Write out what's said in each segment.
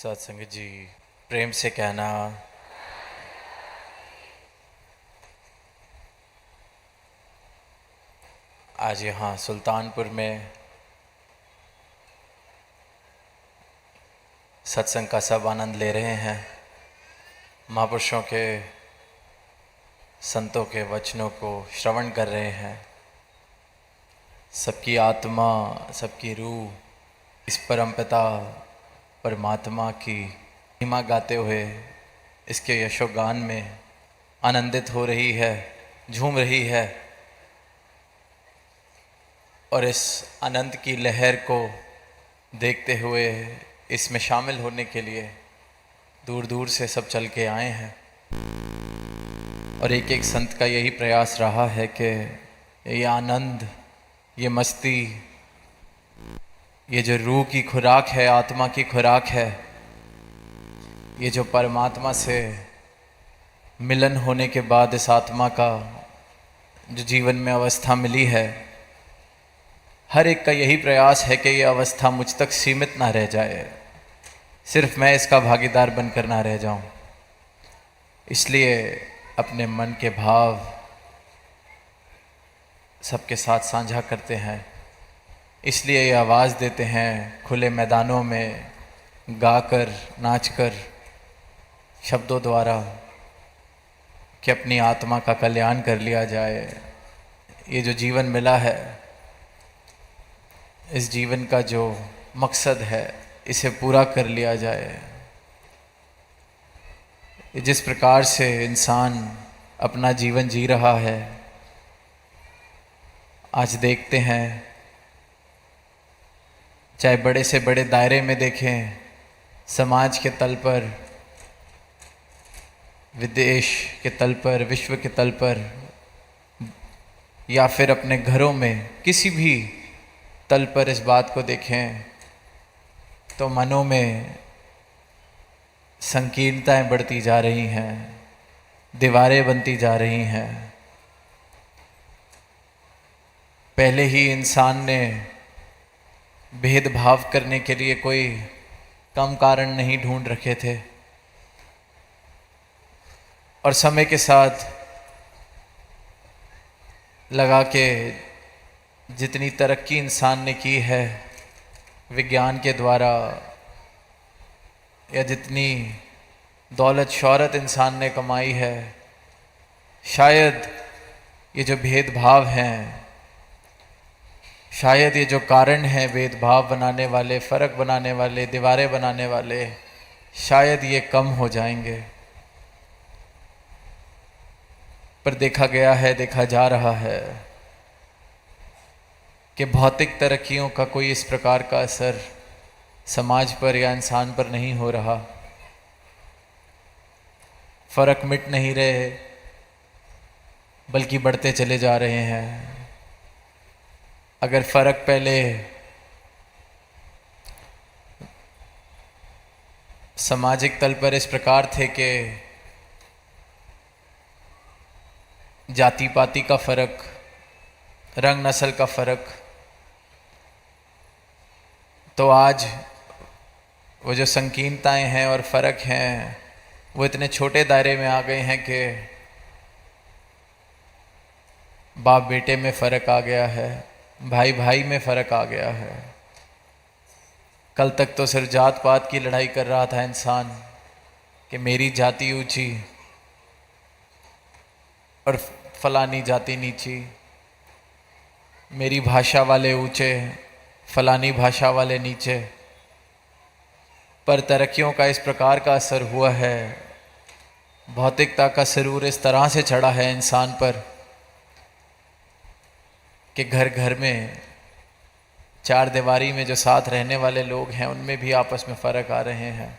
सत्संग जी, प्रेम से कहना। आज यहाँ सुल्तानपुर में सत्संग का सब आनंद ले रहे हैं। महापुरुषों के संतों के वचनों को श्रवण कर रहे हैं। सबकी आत्मा, सबकी रूह इस परमपिता परमात्मा की महिमा गाते हुए इसके यशोगान में आनंदित हो रही है, झूम रही है। और इस आनंद की लहर को देखते हुए इसमें शामिल होने के लिए दूर दूर से सब चल के आए हैं। और एक एक संत का यही प्रयास रहा है कि ये आनंद, ये मस्ती, ये जो रूह की खुराक है, आत्मा की खुराक है, ये जो परमात्मा से मिलन होने के बाद इस आत्मा का जो जीवन में अवस्था मिली है, हर एक का यही प्रयास है कि ये अवस्था मुझ तक सीमित ना रह जाए, सिर्फ मैं इसका भागीदार बनकर ना रह जाऊं। इसलिए अपने मन के भाव सबके साथ साझा करते हैं। इसलिए ये आवाज़ देते हैं खुले मैदानों में, गाकर, नाचकर, शब्दों द्वारा, कि अपनी आत्मा का कल्याण कर लिया जाए। ये जो जीवन मिला है, इस जीवन का जो मकसद है, इसे पूरा कर लिया जाए। जिस प्रकार से इंसान अपना जीवन जी रहा है, आज देखते हैं, चाहे बड़े से बड़े दायरे में देखें, समाज के तल पर, विदेश के तल पर, विश्व के तल पर, या फिर अपने घरों में किसी भी तल पर इस बात को देखें तो मनों में संकीर्णताएं बढ़ती जा रही हैं, दीवारें बनती जा रही हैं। पहले ही इंसान ने भेदभाव करने के लिए कोई कम कारण नहीं ढूंढ रखे थे, और समय के साथ लगा के जितनी तरक्की इंसान ने की है विज्ञान के द्वारा, या जितनी दौलत शौहरत इंसान ने कमाई है, शायद ये जो भेदभाव हैं, शायद ये जो कारण हैं भेदभाव बनाने वाले, फ़र्क बनाने वाले, दीवारें बनाने वाले, शायद ये कम हो जाएंगे। पर देखा गया है, देखा जा रहा है कि भौतिक तरक्कियों का कोई इस प्रकार का असर समाज पर या इंसान पर नहीं हो रहा। फर्क मिट नहीं रहे, बल्कि बढ़ते चले जा रहे हैं। अगर फर्क पहले सामाजिक तल पर इस प्रकार थे कि जाति पाति का फर्क, रंग नस्ल का फर्क, तो आज वो जो संकीर्णताएं हैं और फ़र्क हैं वो इतने छोटे दायरे में आ गए हैं कि बाप बेटे में फ़र्क आ गया है, भाई भाई में फ़र्क आ गया है। कल तक तो सिर्फ जात पात की लड़ाई कर रहा था इंसान कि मेरी जाति ऊंची और फलानी जाति नीची, मेरी भाषा वाले ऊंचे, फलानी भाषा वाले नीचे। पर तरक्कियों का इस प्रकार का असर हुआ है, भौतिकता का सरूर इस तरह से चढ़ा है इंसान पर कि घर घर में, चार दीवारी में जो साथ रहने वाले लोग हैं उनमें भी आपस में फ़र्क आ रहे हैं,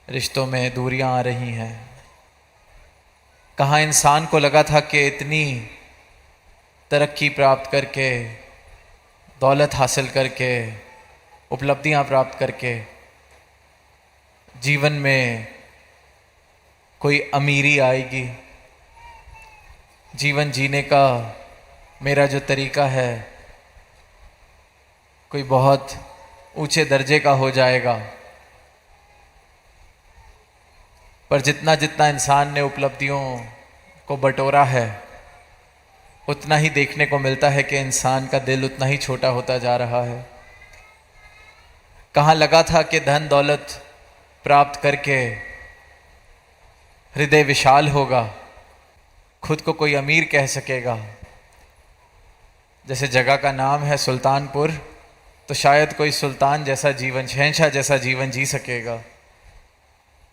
रिश्तों में दूरियां आ रही हैं। कहाँ इंसान को लगा था कि इतनी तरक्की प्राप्त करके, दौलत हासिल करके, उपलब्धियां प्राप्त करके जीवन में कोई अमीरी आएगी, जीवन जीने का मेरा जो तरीका है कोई बहुत ऊंचे दर्जे का हो जाएगा। पर जितना जितना इंसान ने उपलब्धियों को बटोरा है, उतना ही देखने को मिलता है कि इंसान का दिल उतना ही छोटा होता जा रहा है। कहाँ लगा था कि धन दौलत प्राप्त करके हृदय विशाल होगा, खुद को कोई अमीर कह सकेगा। जैसे जगह का नाम है सुल्तानपुर, तो शायद कोई सुल्तान जैसा जीवन, शहंशाह जैसा जीवन जी सकेगा।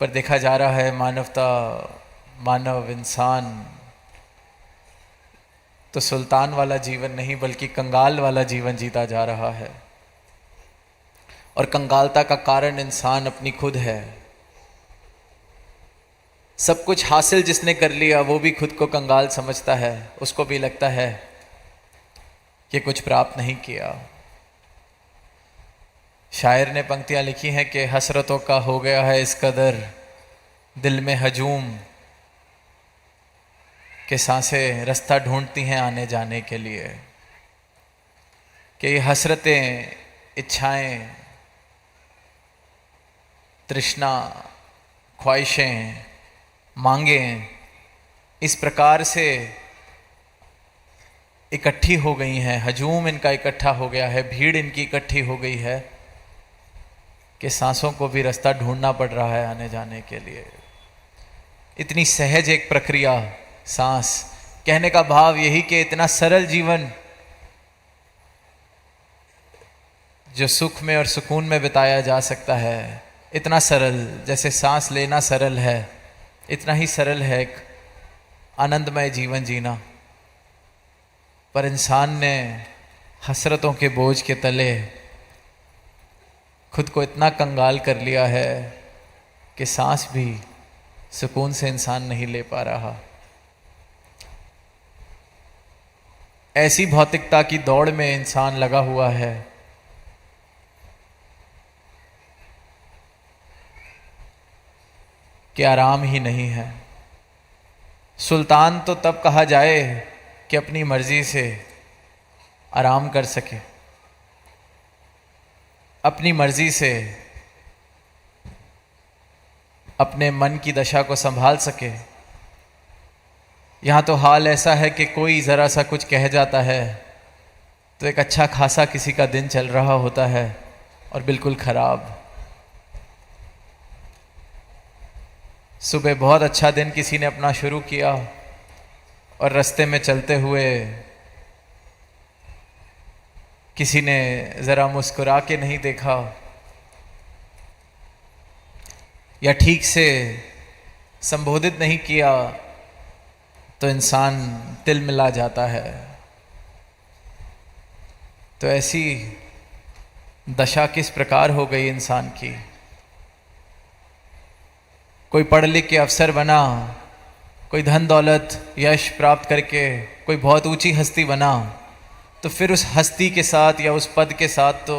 पर देखा जा रहा है मानवता, मानव इंसान तो सुल्तान वाला जीवन नहीं बल्कि कंगाल वाला जीवन जीता जा रहा है। और कंगालता का कारण इंसान अपनी खुद है। सब कुछ हासिल जिसने कर लिया वो भी खुद को कंगाल समझता है, उसको भी लगता है कि कुछ प्राप्त नहीं किया। शायर ने पंक्तियां लिखी हैं कि हसरतों का हो गया है इस कदर दिल में हजूम, कि सांसें रास्ता ढूंढती हैं आने जाने के लिए। कि ये हसरतें, इच्छाएं, तृष्णा, ख्वाहिशें, मांगें इस प्रकार से इकट्ठी हो गई हैं, हजूम इनका इकट्ठा हो गया है, भीड़ इनकी इकट्ठी हो गई है कि सांसों को भी रास्ता ढूंढना पड़ रहा है आने जाने के लिए। इतनी सहज एक प्रक्रिया सांस, कहने का भाव यही कि इतना सरल जीवन जो सुख में और सुकून में बिताया जा सकता है, इतना सरल, जैसे सांस लेना सरल है, इतना ही सरल है एक आनंदमय जीवन जीना। पर इंसान ने हसरतों के बोझ के तले खुद को इतना कंगाल कर लिया है कि सांस भी सुकून से इंसान नहीं ले पा रहा। ऐसी भौतिकता की दौड़ में इंसान लगा हुआ है कि आराम ही नहीं है। सुल्तान तो तब कहा जाए कि अपनी मर्जी से आराम कर सके, अपनी मर्जी से अपने मन की दशा को संभाल सके। यहाँ तो हाल ऐसा है कि कोई ज़रा सा कुछ कह जाता है तो एक अच्छा खासा किसी का दिन चल रहा होता है और बिल्कुल ख़राब। सुबह बहुत अच्छा दिन किसी ने अपना शुरू किया और रास्ते में चलते हुए किसी ने ज़रा मुस्कुरा के नहीं देखा या ठीक से संबोधित नहीं किया तो इंसान तिल मिला जाता है। तो ऐसी दशा किस प्रकार हो गई इंसान की। कोई पढ़ लिख के अफसर बना, कोई धन दौलत यश प्राप्त करके कोई बहुत ऊंची हस्ती बना, तो फिर उस हस्ती के साथ या उस पद के साथ तो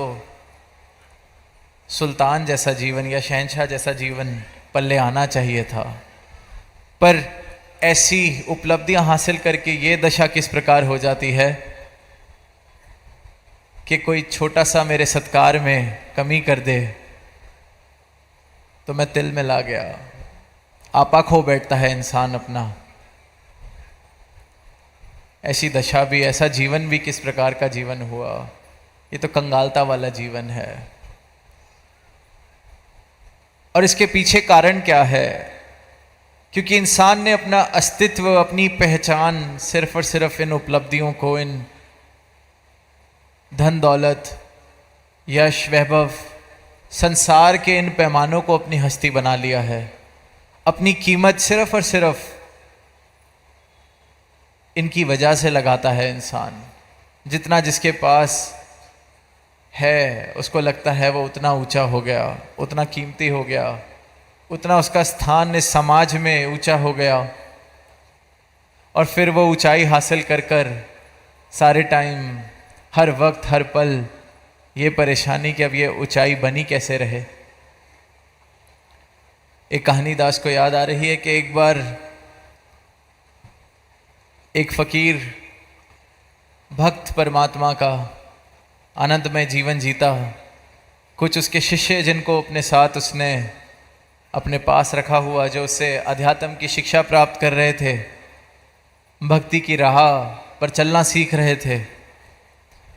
सुल्तान जैसा जीवन या शहंशाह जैसा जीवन पल्ले आना चाहिए था। पर ऐसी उपलब्धियां हासिल करके ये दशा किस प्रकार हो जाती है कि कोई छोटा सा मेरे सत्कार में कमी कर दे तो मैं तिल में ला गया। आपा खो बैठता है इंसान अपना। ऐसी दशा भी, ऐसा जीवन भी किस प्रकार का जीवन हुआ। ये तो कंगालता वाला जीवन है। और इसके पीछे कारण क्या है? क्योंकि इंसान ने अपना अस्तित्व, अपनी पहचान सिर्फ और सिर्फ इन उपलब्धियों को, इन धन दौलत, यश, वैभव, संसार के इन पैमानों को अपनी हस्ती बना लिया है। अपनी कीमत सिर्फ और सिर्फ इनकी वजह से लगाता है इंसान। जितना जिसके पास है उसको लगता है वो उतना ऊंचा हो गया, उतना कीमती हो गया, उतना उसका स्थान इस समाज में ऊंचा हो गया। और फिर वो ऊंचाई हासिल कर कर सारे टाइम, हर वक्त, हर पल ये परेशानी कि अब ये ऊंचाई बनी कैसे रहे। एक कहानी दास को याद आ रही है कि एक बार एक फकीर भक्त परमात्मा का आनंदमय जीवन जीता। कुछ उसके शिष्य जिनको अपने साथ उसने अपने पास रखा हुआ, जो उससे अध्यात्म की शिक्षा प्राप्त कर रहे थे, भक्ति की राह पर चलना सीख रहे थे।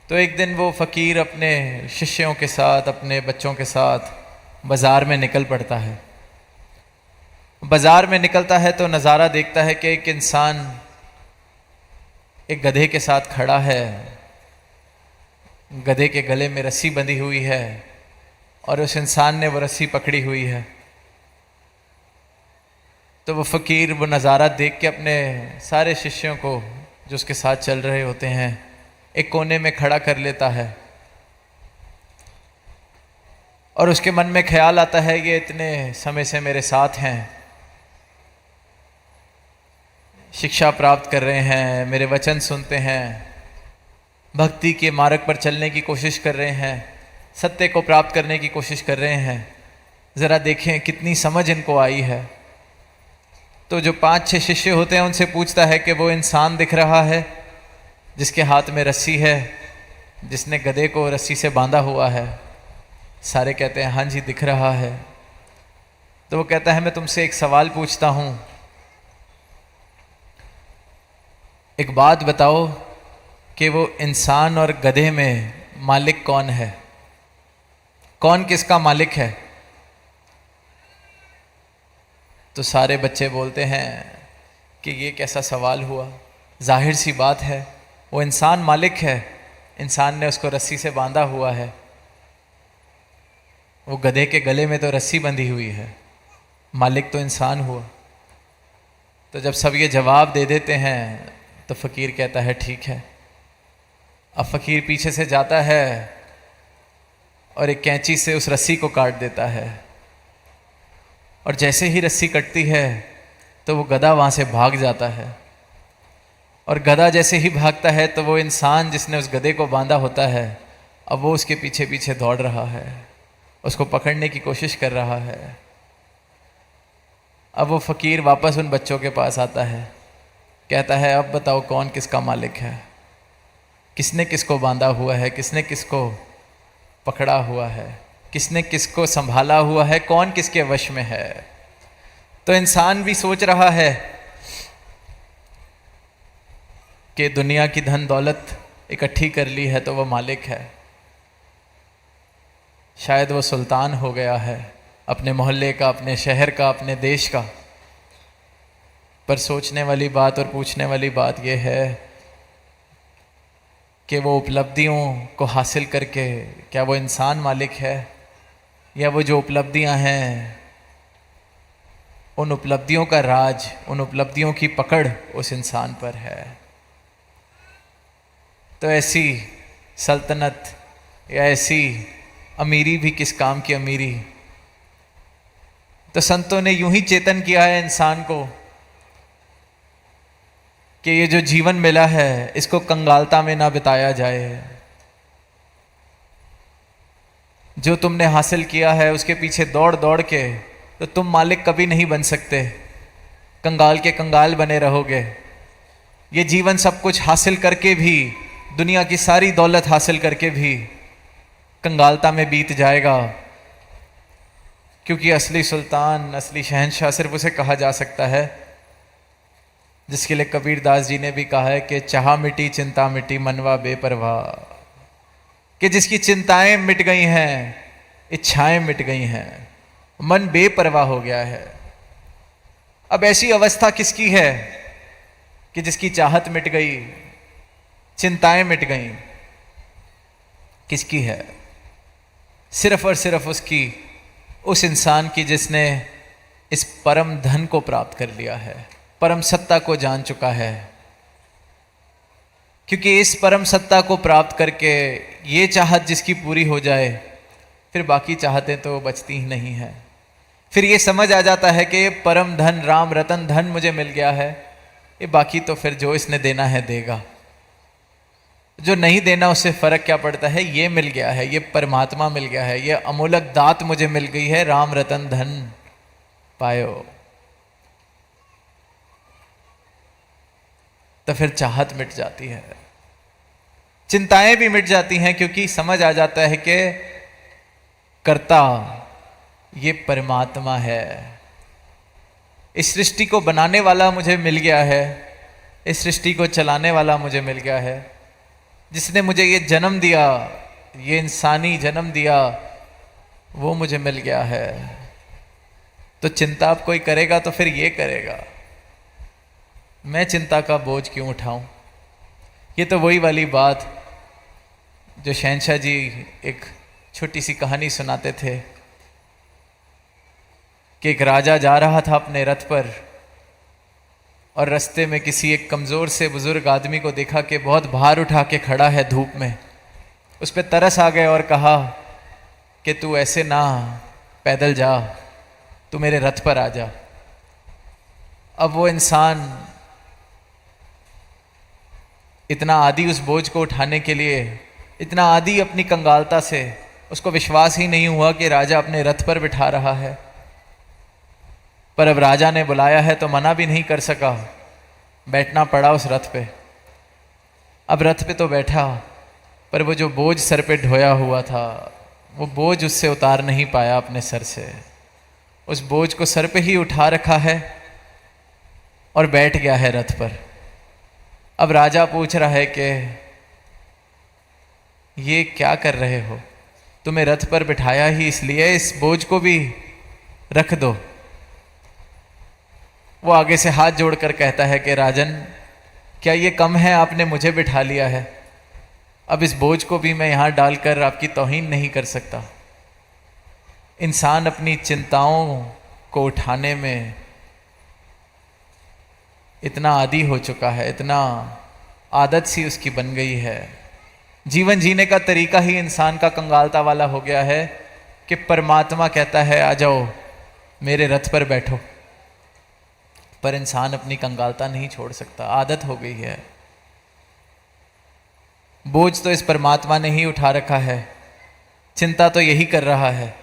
तो एक दिन वो फ़कीर अपने शिष्यों के साथ, अपने बच्चों के साथ बाज़ार में निकल पड़ता है। बाज़ार में निकलता है तो नज़ारा देखता है कि एक इंसान एक गधे के साथ खड़ा है, गधे के गले में रस्सी बंधी हुई है और उस इंसान ने वो रस्सी पकड़ी हुई है। तो वो फ़कीर वो नज़ारा देख के अपने सारे शिष्यों को जो उसके साथ चल रहे होते हैं एक कोने में खड़ा कर लेता है और उसके मन में ख्याल आता है ये इतने समय से मेरे साथ हैं, शिक्षा प्राप्त कर रहे हैं, मेरे वचन सुनते हैं, भक्ति के मार्ग पर चलने की कोशिश कर रहे हैं, सत्य को प्राप्त करने की कोशिश कर रहे हैं, ज़रा देखें कितनी समझ इनको आई है। तो जो 5-6 शिष्य होते हैं उनसे पूछता है कि वो इंसान दिख रहा है जिसके हाथ में रस्सी है, जिसने गधे को रस्सी से बांधा हुआ है? सारे कहते हैं हाँ जी दिख रहा है। तो वो कहता है मैं तुमसे एक सवाल पूछता हूँ, एक बात बताओ कि वो इंसान और गधे में मालिक कौन है? कौन किसका मालिक है? तो सारे बच्चे बोलते हैं कि ये कैसा सवाल हुआ, जाहिर सी बात है वो इंसान मालिक है, इंसान ने उसको रस्सी से बांधा हुआ है, वो गधे के गले में तो रस्सी बंधी हुई है, मालिक तो इंसान हुआ। तो जब सब ये जवाब दे देते हैं तो फ़कीर कहता है ठीक है। अब फ़कीर पीछे से जाता है और एक कैंची से उस रस्सी को काट देता है और जैसे ही रस्सी कटती है तो वो गधा वहाँ से भाग जाता है और गधा जैसे ही भागता है तो वो इंसान जिसने उस गधे को बांधा होता है अब वो उसके पीछे पीछे दौड़ रहा है, उसको पकड़ने की कोशिश कर रहा है। अब वो फ़कीर वापस उन बच्चों के पास आता है, कहता है अब बताओ कौन किसका मालिक है, किसने किसको बांधा हुआ है, किसने किसको पकड़ा हुआ है, किसने किसको संभाला हुआ है, कौन किसके वश में है? तो इंसान भी सोच रहा है कि दुनिया की धन दौलत इकट्ठी कर ली है तो वो मालिक है, शायद वो सुल्तान हो गया है अपने मोहल्ले का, अपने शहर का, अपने देश का। पर सोचने वाली बात और पूछने वाली बात यह है कि वो उपलब्धियों को हासिल करके क्या वो इंसान मालिक है या वो जो उपलब्धियां हैं उन उपलब्धियों का राज, उन उपलब्धियों की पकड़ उस इंसान पर है। तो ऐसी सल्तनत या ऐसी अमीरी भी किस काम की अमीरी? तो संतों ने यूं ही चेतन किया है इंसान को कि ये जो जीवन मिला है इसको कंगालता में ना बिताया जाए। जो तुमने हासिल किया है उसके पीछे दौड़ दौड़ के तो तुम मालिक कभी नहीं बन सकते, कंगाल के कंगाल बने रहोगे। ये जीवन सब कुछ हासिल करके भी, दुनिया की सारी दौलत हासिल करके भी कंगालता में बीत जाएगा, क्योंकि असली सुल्तान, असली शहंशाह सिर्फ उसे कहा जा सकता है जिसके लिए कबीर दास जी ने भी कहा है कि चाह मिटी चिंता मिटी मनवा बेपरवाह, कि जिसकी चिंताएं मिट गई हैं, इच्छाएं मिट गई हैं, मन बेपरवाह हो गया है। अब ऐसी अवस्था किसकी है कि जिसकी चाहत मिट गई, चिंताएं मिट गई? किसकी है? सिर्फ और सिर्फ उसकी, उस इंसान की जिसने इस परम धन को प्राप्त कर लिया है, परम सत्ता को जान चुका है। क्योंकि इस परम सत्ता को प्राप्त करके ये चाहत जिसकी पूरी हो जाए, फिर बाकी चाहतें तो बचती ही नहीं है। फिर ये समझ आ जाता है कि ये परम धन, राम रतन धन मुझे मिल गया है, ये बाकी तो फिर जो इसने देना है देगा, जो नहीं देना उससे फर्क क्या पड़ता है, ये मिल गया है, ये परमात्मा मिल गया है, ये अमूलक दात मुझे मिल गई है, राम रतन धन पायो। तो फिर चाहत मिट जाती है, चिंताएं भी मिट जाती हैं, क्योंकि समझ आ जाता है कि कर्ता ये परमात्मा है। इस सृष्टि को बनाने वाला मुझे मिल गया है, इस सृष्टि को चलाने वाला मुझे मिल गया है, जिसने मुझे ये जन्म दिया, ये इंसानी जन्म दिया, वो मुझे मिल गया है। तो चिंता अब कोई करेगा तो फिर ये करेगा, मैं चिंता का बोझ क्यों उठाऊं। ये तो वही वाली बात जो शहंशाह जी एक छोटी सी कहानी सुनाते थे कि एक राजा जा रहा था अपने रथ पर और रास्ते में किसी एक कमज़ोर से बुज़ुर्ग आदमी को देखा कि बहुत भार उठा के खड़ा है धूप में। उस पर तरस आ गए और कहा कि तू ऐसे ना पैदल जा, तू मेरे रथ पर आ जा। अब वो इंसान इतना आदी उस बोझ को उठाने के लिए, इतना आदी अपनी कंगालता से, उसको विश्वास ही नहीं हुआ कि राजा अपने रथ पर बिठा रहा है। पर अब राजा ने बुलाया है तो मना भी नहीं कर सका, बैठना पड़ा उस रथ पे। अब रथ पे तो बैठा, पर वो जो बोझ सर पे ढोया हुआ था, वो बोझ उससे उतार नहीं पाया अपने सर से। उस बोझ को सर पे ही उठा रखा है और बैठ गया है रथ पर। अब राजा पूछ रहा है कि ये क्या कर रहे हो, तुम्हें रथ पर बिठाया ही इसलिए, इस बोझ को भी रख दो। वो आगे से हाथ जोड़कर कहता है कि राजन, क्या ये कम है, आपने मुझे बिठा लिया है, अब इस बोझ को भी मैं यहाँ डालकर आपकी तौहीन नहीं कर सकता। इंसान अपनी चिंताओं को उठाने में इतना आदी हो चुका है, इतना आदत सी उसकी बन गई है। जीवन जीने का तरीका ही इंसान का कंगालता वाला हो गया है कि परमात्मा कहता है आ जाओ मेरे रथ पर बैठो, पर इंसान अपनी कंगालता नहीं छोड़ सकता, आदत हो गई है। बोझ तो इस परमात्मा ने ही उठा रखा है, चिंता तो यही कर रहा है।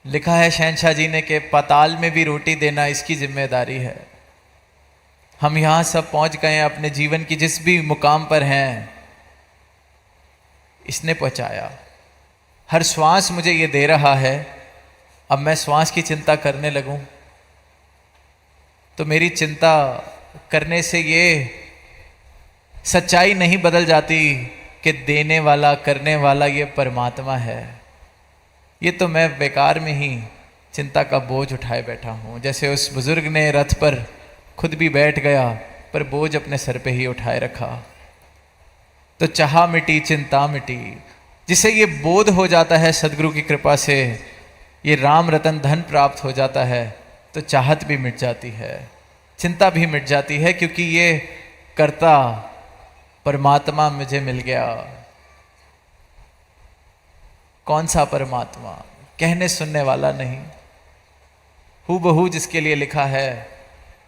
लिखा है शहंशाह जी ने कि पाताल में भी रोटी देना इसकी जिम्मेदारी है। हम यहाँ सब पहुँच गए हैं, अपने जीवन की जिस भी मुकाम पर हैं इसने पहुँचाया। हर श्वास मुझे ये दे रहा है, अब मैं श्वास की चिंता करने लगूं तो मेरी चिंता करने से ये सच्चाई नहीं बदल जाती कि देने वाला करने वाला ये परमात्मा है। ये तो मैं बेकार में ही चिंता का बोझ उठाए बैठा हूँ। जैसे उस बुजुर्ग ने रथ पर खुद भी बैठ गया पर बोझ अपने सर पे ही उठाए रखा। तो चाह मिटी चिंता मिटी, जिसे ये बोध हो जाता है सदगुरु की कृपा से, ये राम रतन धन प्राप्त हो जाता है, तो चाहत भी मिट जाती है, चिंता भी मिट जाती है, क्योंकि ये कर्ता परमात्मा मुझे मिल गया। कौन सा परमात्मा? कहने सुनने वाला नहीं, हूबहू जिसके लिए लिखा है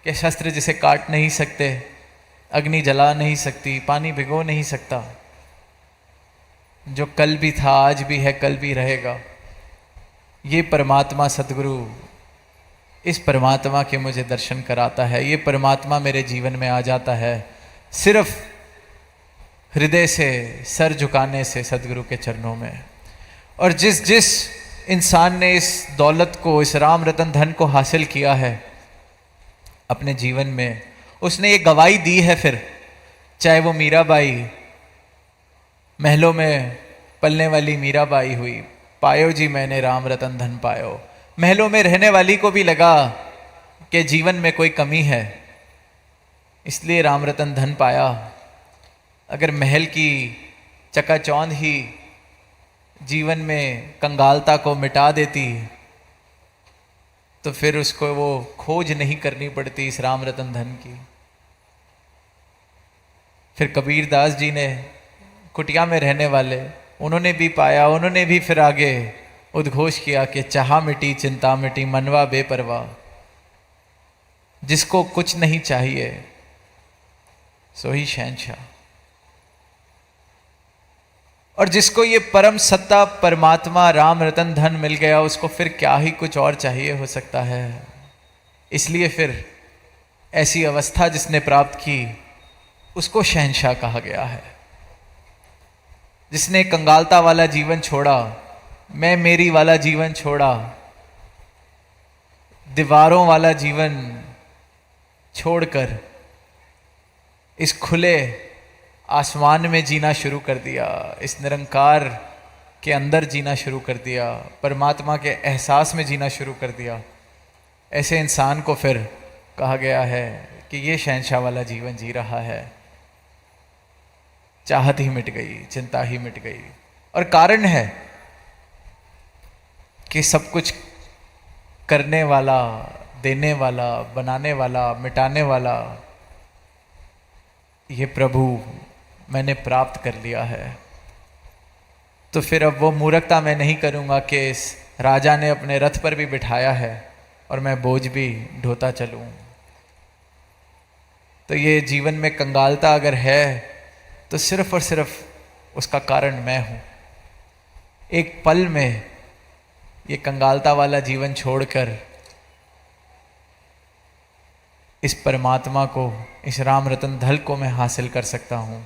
कि शस्त्र जिसे काट नहीं सकते, अग्नि जला नहीं सकती, पानी भिगो नहीं सकता, जो कल भी था आज भी है कल भी रहेगा, ये परमात्मा सदगुरु, इस परमात्मा के मुझे दर्शन कराता है। ये परमात्मा मेरे जीवन में आ जाता है सिर्फ हृदय से, सर झुकाने से सदगुरु के चरणों में। और जिस जिस इंसान ने इस दौलत को, इस राम रतन धन को हासिल किया है अपने जीवन में, उसने ये गवाही दी है फिर, चाहे वो मीराबाई, महलों में पलने वाली मीराबाई हुई, पायो जी मैंने राम रतन धन पायो। महलों में रहने वाली को भी लगा कि जीवन में कोई कमी है, इसलिए राम रतन धन पाया। अगर महल की चकाचौंध ही जीवन में कंगालता को मिटा देती तो फिर उसको वो खोज नहीं करनी पड़ती इस राम रतन धन की। फिर कबीर दास जी ने, कुटिया में रहने वाले, उन्होंने भी पाया, उन्होंने भी फिर आगे उद्घोष किया कि चाह मिटी चिंता मिटी मनवा बेपरवाह। जिसको कुछ नहीं चाहिए सो ही शहंशाह, और जिसको ये परम सत्ता परमात्मा राम रतन धन मिल गया, उसको फिर क्या ही कुछ और चाहिए हो सकता है। इसलिए फिर ऐसी अवस्था जिसने प्राप्त की उसको शहंशाह कहा गया है। जिसने कंगालता वाला जीवन छोड़ा, मैं मेरी वाला जीवन छोड़ा, दीवारों वाला जीवन छोड़कर इस खुले आसमान में जीना शुरू कर दिया, इस निरंकार के अंदर जीना शुरू कर दिया, परमात्मा के एहसास में जीना शुरू कर दिया। ऐसे इंसान को फिर कहा गया है कि ये शहंशाह वाला जीवन जी रहा है। चाहत ही मिट गई, चिंता ही मिट गई। और कारण है कि सब कुछ करने वाला, देने वाला, बनाने वाला, मिटाने वाला ये प्रभु मैंने प्राप्त कर लिया है। तो फिर अब वो मूर्खता मैं नहीं करूँगा कि इस राजा ने अपने रथ पर भी बिठाया है और मैं बोझ भी ढोता चलूँ। तो ये जीवन में कंगालता अगर है तो सिर्फ और सिर्फ उसका कारण मैं हूँ। एक पल में ये कंगालता वाला जीवन छोड़कर इस परमात्मा को, इस राम रतन धन को मैं हासिल कर सकता हूँ।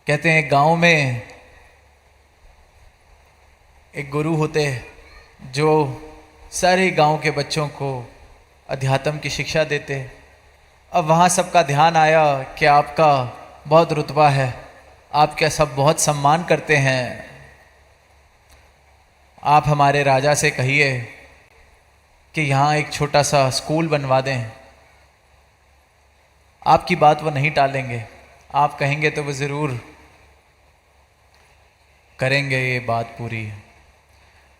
कहते हैं गांव में एक गुरु होते जो सारे गांव के बच्चों को अध्यात्म की शिक्षा देते। अब वहाँ सबका ध्यान आया कि आपका बहुत रुतबा है, आपका सब बहुत सम्मान करते हैं, आप हमारे राजा से कहिए कि यहाँ एक छोटा सा स्कूल बनवा दें। आपकी बात वो नहीं टालेंगे, आप कहेंगे तो वो ज़रूर करेंगे ये बात पूरी।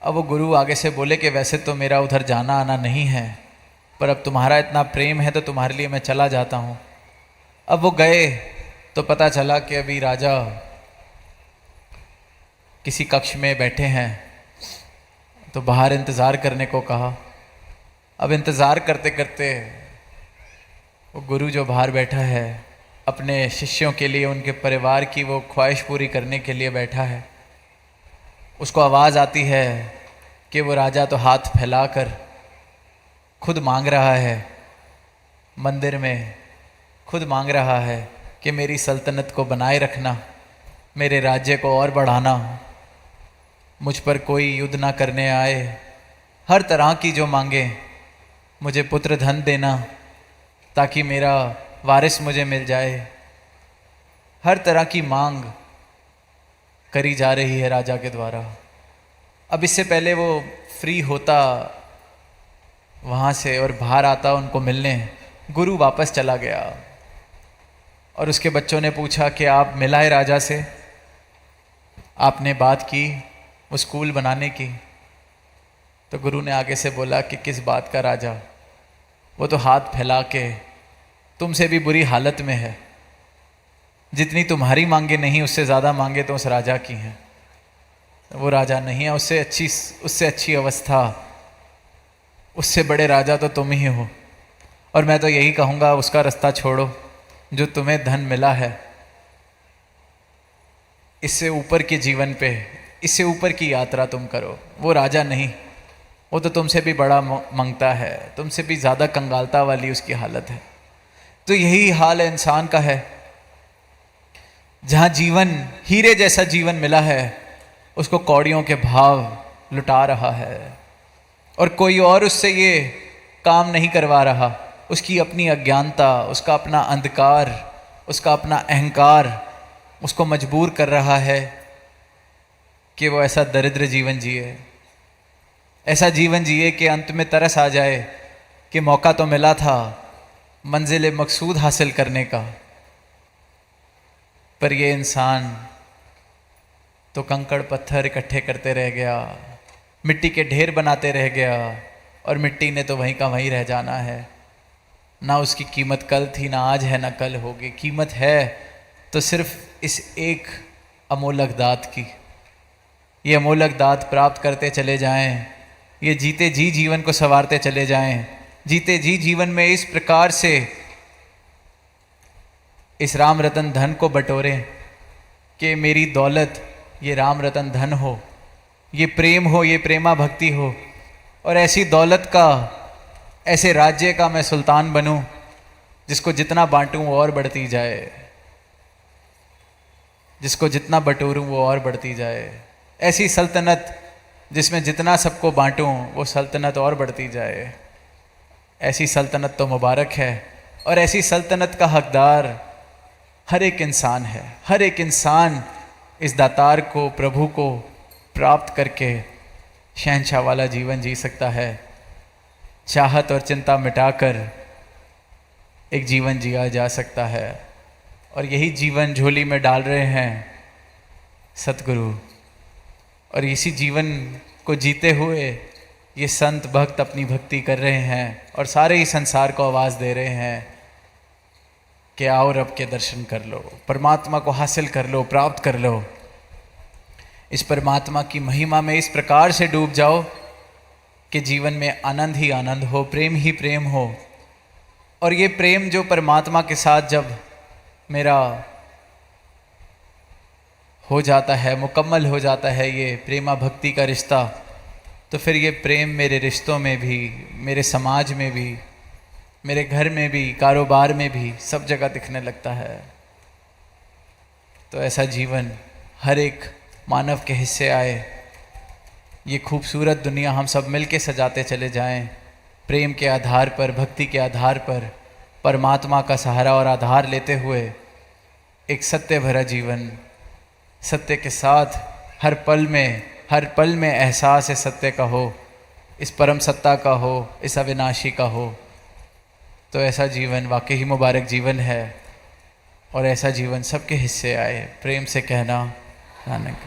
अब वो गुरु आगे से बोले कि वैसे तो मेरा उधर जाना आना नहीं है, पर अब तुम्हारा इतना प्रेम है तो तुम्हारे लिए मैं चला जाता हूँ। अब वो गए तो पता चला कि अभी राजा किसी कक्ष में बैठे हैं, तो बाहर इंतज़ार करने को कहा। अब इंतज़ार करते करते वो गुरु जो बाहर बैठा है अपने शिष्यों के लिए, उनके परिवार की वो ख्वाहिश पूरी करने के लिए बैठा है। उसको आवाज़ आती है कि वो राजा तो हाथ फैलाकर खुद मांग रहा है, मंदिर में खुद मांग रहा है कि मेरी सल्तनत को बनाए रखना, मेरे राज्य को और बढ़ाना, मुझ पर कोई युद्ध ना करने आए, हर तरह की जो मांगे, मुझे पुत्र धन देना ताकि मेरा वारिस मुझे मिल जाए। हर तरह की मांग करी जा रही है राजा के द्वारा। अब इससे पहले वो फ्री होता वहाँ से और बाहर आता उनको मिलने, गुरु वापस चला गया और उसके बच्चों ने पूछा कि आप मिला है राजा से, आपने बात की वो स्कूल बनाने की? तो गुरु ने आगे से बोला कि किस बात का राजा, वो तो हाथ फैला के तुमसे भी बुरी हालत में है, जितनी तुम्हारी मांगे नहीं उससे ज़्यादा मांगे तो उस राजा की हैं। वो राजा नहीं है, उससे अच्छी अवस्था, उससे बड़े राजा तो तुम ही हो। और मैं तो यही कहूँगा उसका रास्ता छोड़ो जो तुम्हें धन मिला है, इससे ऊपर के जीवन पे, इससे ऊपर की यात्रा तुम करो। वो राजा नहीं, वो तो तुमसे भी बड़ा मांगता है, तुमसे भी ज़्यादा कंगालता वाली उसकी हालत है। तो यही हाल है इंसान का है, जहाँ जीवन हीरे जैसा जीवन मिला है उसको कौड़ियों के भाव लुटा रहा है और कोई और उससे ये काम नहीं करवा रहा। उसकी अपनी अज्ञानता, उसका अपना अंधकार, उसका अपना अहंकार उसको मजबूर कर रहा है कि वो ऐसा दरिद्र जीवन जिए, ऐसा जीवन जिए कि अंत में तरस आ जाए कि मौका तो मिला था मंजिल मकसूद हासिल करने का, पर ये इंसान तो कंकड़ पत्थर इकट्ठे करते रह गया, मिट्टी के ढेर बनाते रह गया और मिट्टी ने तो वहीं का वहीं रह जाना है। ना उसकी कीमत कल थी, ना आज है, ना कल होगी। कीमत है तो सिर्फ इस एक अमोलक दात की। ये अमोलक दात प्राप्त करते चले जाएं, ये जीते जी जीवन को संवारते चले जाएं, जीते जी जीवन में इस प्रकार से इस राम रतन धन को बटोरें कि मेरी दौलत ये राम रतन धन हो, ये प्रेम हो, ये प्रेमा भक्ति हो, और ऐसी दौलत का, ऐसे राज्य का मैं सुल्तान बनूं जिसको जितना बांटूं और बढ़ती जाए, जिसको जितना बटोरूं वो और बढ़ती जाए। ऐसी सल्तनत जिसमें जितना सबको बांटूं वो सल्तनत और बढ़ती जाए। ऐसी सल्तनत तो मुबारक है, और ऐसी सल्तनत का हकदार हर एक इंसान है। हर एक इंसान इस दातार को, प्रभु को प्राप्त करके शहंशाह वाला जीवन जी सकता है। चाहत और चिंता मिटाकर एक जीवन जिया जा सकता है, और यही जीवन झोली में डाल रहे हैं सतगुरु। और इसी जीवन को जीते हुए ये संत भक्त अपनी भक्ति कर रहे हैं, और सारे ही संसार को आवाज़ दे रहे हैं कि आओ रब के दर्शन कर लो, परमात्मा को हासिल कर लो, प्राप्त कर लो। इस परमात्मा की महिमा में इस प्रकार से डूब जाओ कि जीवन में आनंद ही आनंद हो, प्रेम ही प्रेम हो। और ये प्रेम जो परमात्मा के साथ जब मेरा हो जाता है, मुकम्मल हो जाता है ये प्रेमा भक्ति का रिश्ता, तो फिर ये प्रेम मेरे रिश्तों में भी, मेरे समाज में भी, मेरे घर में भी, कारोबार में भी, सब जगह दिखने लगता है। तो ऐसा जीवन हर एक मानव के हिस्से आए। ये खूबसूरत दुनिया हम सब मिलके सजाते चले जाएं, प्रेम के आधार पर, भक्ति के आधार पर, परमात्मा का सहारा और आधार लेते हुए एक सत्य भरा जीवन, सत्य के साथ हर पल में एहसास है सत्य का हो, इस परम सत्ता का हो, इस अविनाशी का हो। तो ऐसा जीवन वाकई ही मुबारक जीवन है, और ऐसा जीवन सबके हिस्से आए। प्रेम से कहना नानक।